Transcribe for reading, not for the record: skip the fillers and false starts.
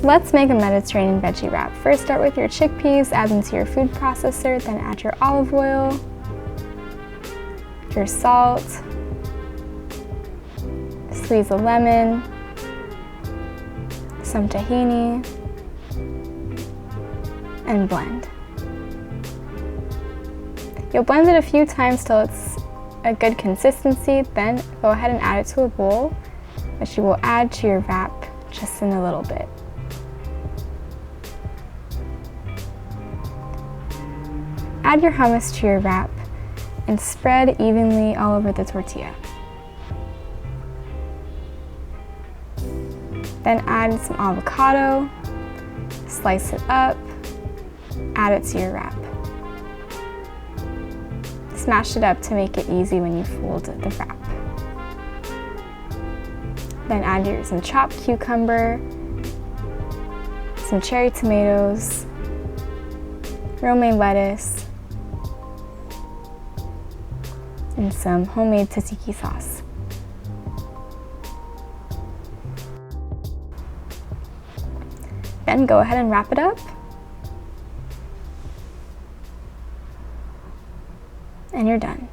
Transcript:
Let's make a Mediterranean veggie wrap. First, start with your chickpeas, add them to your food processor, then add your olive oil, your salt, squeeze a lemon, some tahini, and blend. You'll blend it a few times till it's a good consistency, then go ahead and add it to a bowl, which you will add to your wrap just in a little bit. Add your hummus to your wrap and spread evenly all over the tortilla. Then add some avocado, slice it up, add it to your wrap. Smash it up to make it easy when you fold the wrap. Then add some chopped cucumber, some cherry tomatoes, romaine lettuce, and some homemade tzatziki sauce. Then go ahead and wrap it up. And you're done.